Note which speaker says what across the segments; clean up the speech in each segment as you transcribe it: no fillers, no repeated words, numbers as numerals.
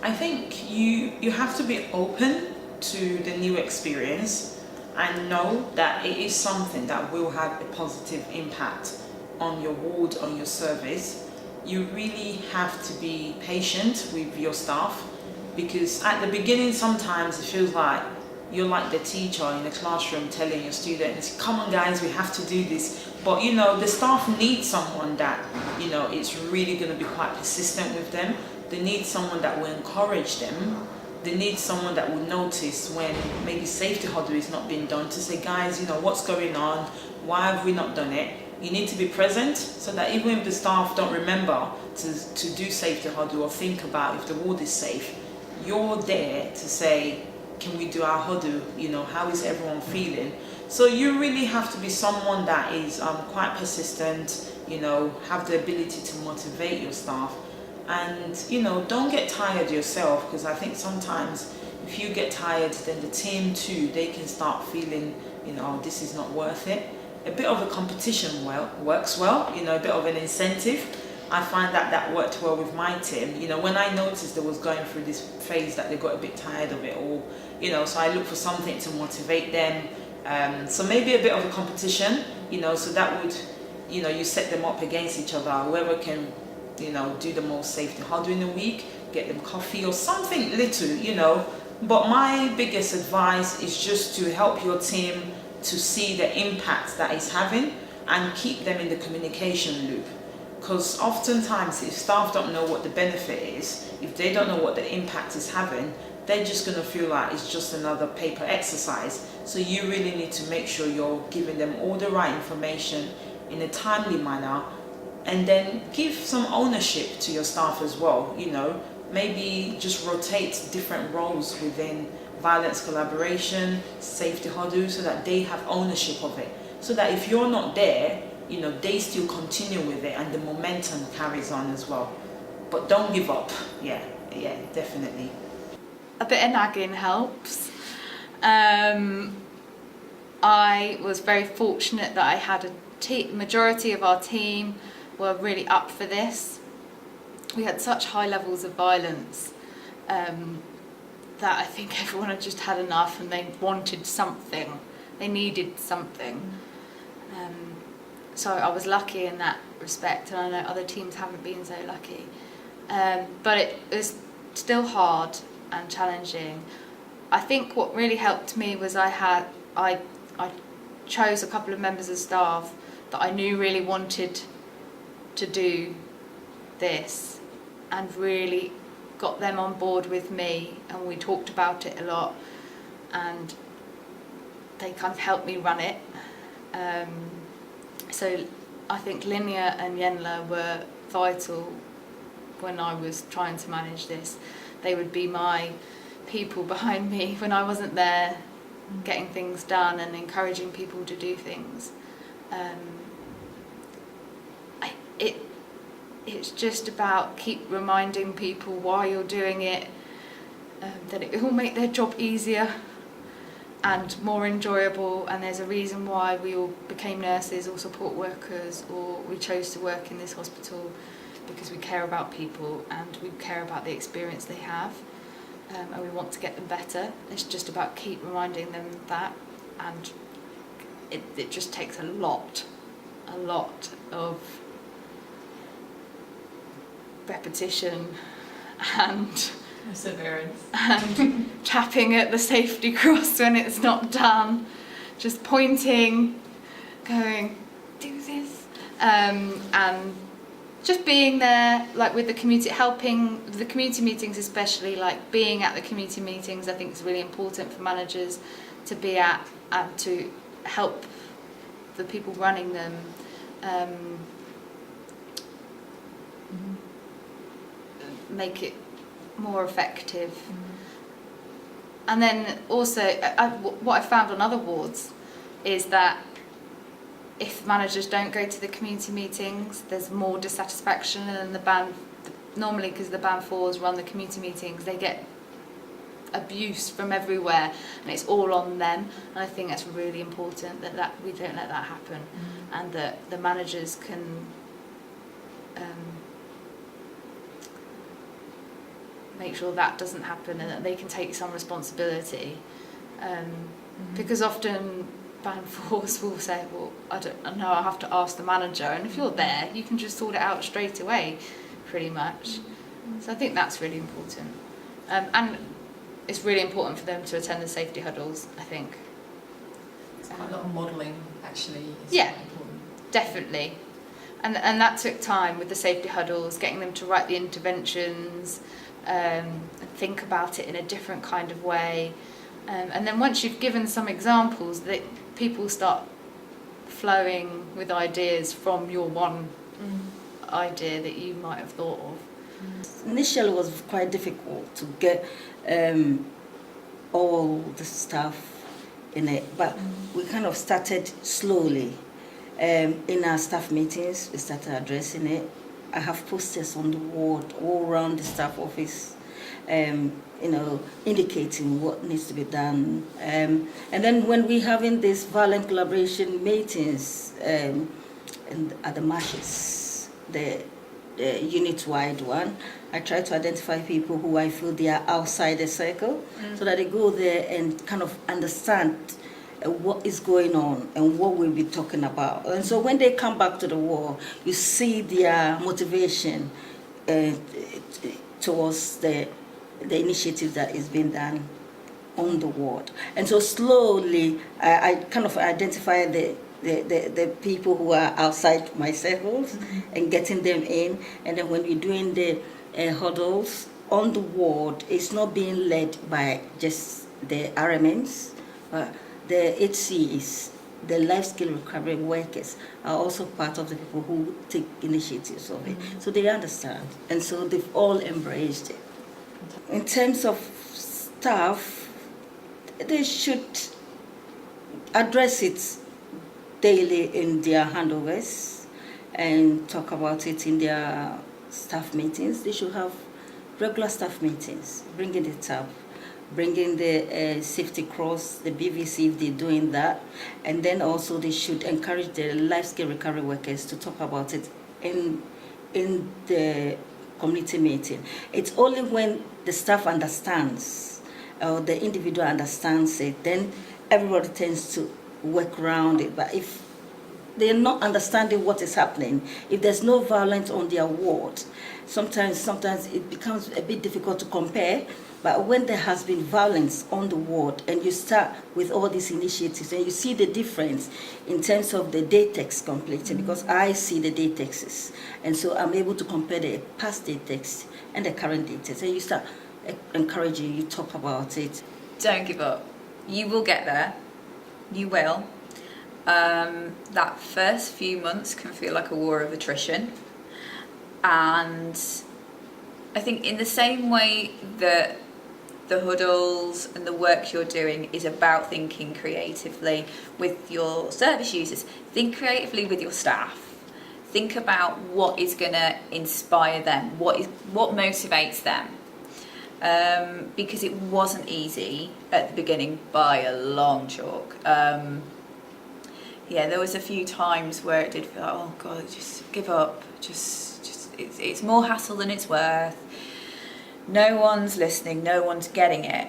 Speaker 1: I think you have to be open to the new experience and know that it is something that will have a positive impact on your ward, on your service. You really have to be patient with your staff, because at the beginning sometimes it feels like you're like the teacher in the classroom telling your students, come on guys, we have to do this. But you know, the staff need someone that, you know, it's really going to be quite persistent with them. They need someone that will encourage them. They need someone that will notice when maybe safety huddle is not being done, to say, guys, you know, what's going on? Why have we not done it? You need to be present, so that even if the staff don't remember to do safety huddle or think about if the ward is safe, you're there to say, can we do our huddle? You know, how is everyone feeling? So you really have to be someone that is quite persistent, you know, have the ability to motivate your staff. And, you know, don't get tired yourself, because I think sometimes if you get tired, then the team too, they can start feeling, you know, this is not worth it. A bit of a competition works well, you know, a bit of an incentive. I find that worked well with my team. You know, when I noticed they was going through this phase that they got a bit tired of it all, you know, so I look for something to motivate them. So maybe a bit of a competition, you know, so that would, you know, you set them up against each other. Whoever can, you know, do the most safety huddle in a week, get them coffee or something little, you know. But my biggest advice is just to help your team to see the impact that it's having and keep them in the communication loop. Because oftentimes if staff don't know what the benefit is, if they don't know what the impact is having, they're just going to feel like it's just another paper exercise. So you really need to make sure you're giving them all the right information in a timely manner, and then give some ownership to your staff as well. You know, maybe just rotate different roles within violence collaboration, safety huddle, so that they have ownership of it. So that if you're not there, you know, they still continue with it and the momentum carries on as well. But don't give up. Yeah, definitely.
Speaker 2: A bit of nagging helps. I was very fortunate that I had majority of our team were really up for this. We had such high levels of violence that I think everyone had just had enough, and they wanted something. They needed something. So I was lucky in that respect, and I know other teams haven't been so lucky. But it was still hard and challenging. I think what really helped me was I chose a couple of members of staff that I knew really wanted to do this, and really got them on board with me, and we talked about it a lot, and they kind of helped me run it. So I think Linnea and Yenla were vital when I was trying to manage this. They would be my people behind me when I wasn't there, getting things done and encouraging people to do things. It's just about keep reminding people why you're doing it, that it will make their job easier and more enjoyable, and there's a reason why we all became nurses or support workers, or we chose to work in this hospital, because we care about people and we care about the experience they have, and we want to get them better. It's just about keep reminding them that, and it just takes a lot of repetition and
Speaker 3: perseverance
Speaker 2: and tapping at the safety cross when it's not done, just pointing, going, do this, and just being there, like with the community, helping the community meetings, especially like being at the community meetings. I think is really important for managers to be at and to help the people running them. Make it more effective. And then also, what I found on other wards is that if managers don't go to the community meetings, there's more dissatisfaction, and the band, normally because the band 4s run the community meetings, they get abuse from everywhere and it's all on them, and I think that's really important that we don't let that happen, and that the managers can make sure that doesn't happen and that they can take some responsibility. Because often band force will say, well, I don't know, I'll have to ask the manager, and if you're there you can just sort it out straight away pretty much. So I think that's really important, and it's really important for them to attend the safety huddles, I think.
Speaker 3: It's quite a lot of modelling actually is
Speaker 2: Yeah.
Speaker 3: quite important.
Speaker 2: Definitely. And that took time with the safety huddles, getting them to write the interventions, and think about it in a different kind of way. And then once you've given some examples, that people start flowing with ideas from your one idea that you might have thought of.
Speaker 4: Initially, it was quite difficult to get all the stuff in it, but we kind of started slowly. In our staff meetings, we started addressing it. I have posters on the wall all around the staff office, indicating what needs to be done. And then when we're having these violent collaboration meetings at the marshes, the unit-wide one, I try to identify people who I feel they are outside the circle, so that they go there and kind of understand what is going on and what we'll be talking about. And so when they come back to the wall, you see their motivation towards the initiative that is being done on the ward. And so slowly, I kind of identify the people who are outside my circles and getting them in. And then when we're doing the huddles on the ward, it's not being led by just the RMNs, but the HCs, the life skill recovery workers, are also part of the people who take initiatives of it. So they understand, and so they've all embraced it. In terms of staff, they should address it daily in their handovers and talk about it in their staff meetings. They should have regular staff meetings, bringing it up, bringing the safety cross, the BVC if they're doing that, and then also they should encourage the life skill recovery workers to talk about it in the community meeting. It's only when the staff understands or the individual understands it, then everybody tends to work around it. But if they're not understanding what is happening, if there's no violence on their ward, sometimes it becomes a bit difficult to compare. But when there has been violence on the ward and you start with all these initiatives and you see the difference in terms of the day text completed, because I see the day texts, and so I'm able to compare the past day text and the current day text, and you start encouraging, you talk about it.
Speaker 5: Don't give up. You will get there. You will. That first few months can feel like a war of attrition, and I think in the same way that the huddles and the work you're doing is about thinking creatively with your service users, think creatively with your staff. Think about what is going to inspire them, what motivates them. Because it wasn't easy at the beginning by a long chalk. There was a few times where it did feel like, oh God, just give up. It's more hassle than it's worth. No one's listening, no one's getting it.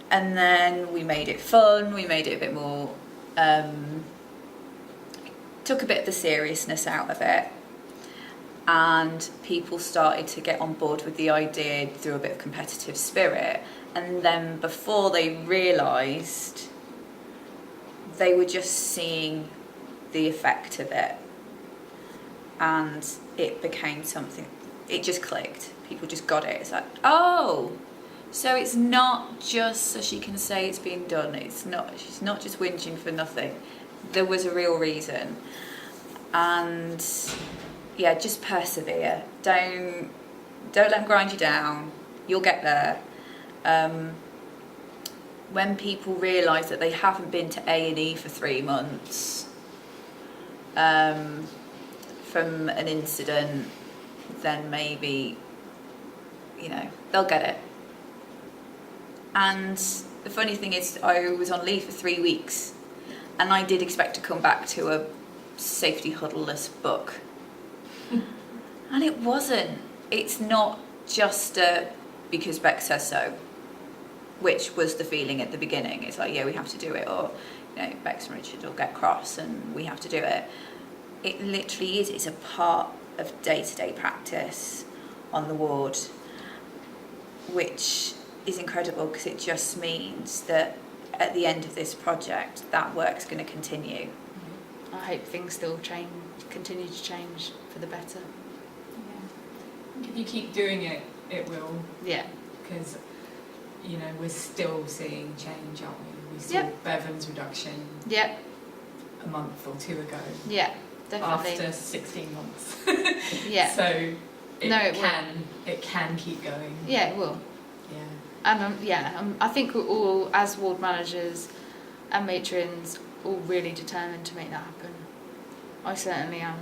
Speaker 5: And then we made it fun, we made it a bit more, took a bit of the seriousness out of it. And people started to get on board with the idea through a bit of competitive spirit. And then before they realised, they were just seeing the effect of it. And it became something, it just clicked. People just got it. It's like, oh, so it's not just so she can say it's been done. She's not just whinging for nothing. There was a real reason. And yeah, just persevere. Don't let them grind you down. You'll get there. When people realise that they haven't been to A&E for 3 months from an incident, then maybe, they'll get it. And the funny thing is, I was on leave for 3 weeks, and I did expect to come back to a safety huddle-less book. And it wasn't. It's not just a because Beck says so, which was the feeling at the beginning. It's like, yeah, we have to do it, or Bex and Richard will get cross and we have to do it. It literally is. It's a part of day-to-day practice on the ward, which is incredible because it just means that at the end of this project, that work's going to continue.
Speaker 2: I hope things still continue to change for the better.
Speaker 3: If you keep doing it, it will.
Speaker 2: Yeah.
Speaker 3: Because, we're still seeing change, aren't we? We saw
Speaker 2: Yep.
Speaker 3: Bevan's reduction
Speaker 2: Yeah.
Speaker 3: a month or two ago.
Speaker 2: Yeah, definitely.
Speaker 3: After 16 months.
Speaker 2: Yeah.
Speaker 3: So
Speaker 2: it
Speaker 3: can keep going.
Speaker 2: Yeah, it will.
Speaker 3: Yeah.
Speaker 2: And I think we're all, as ward managers and matrons, all really determined to make that happen. I certainly am.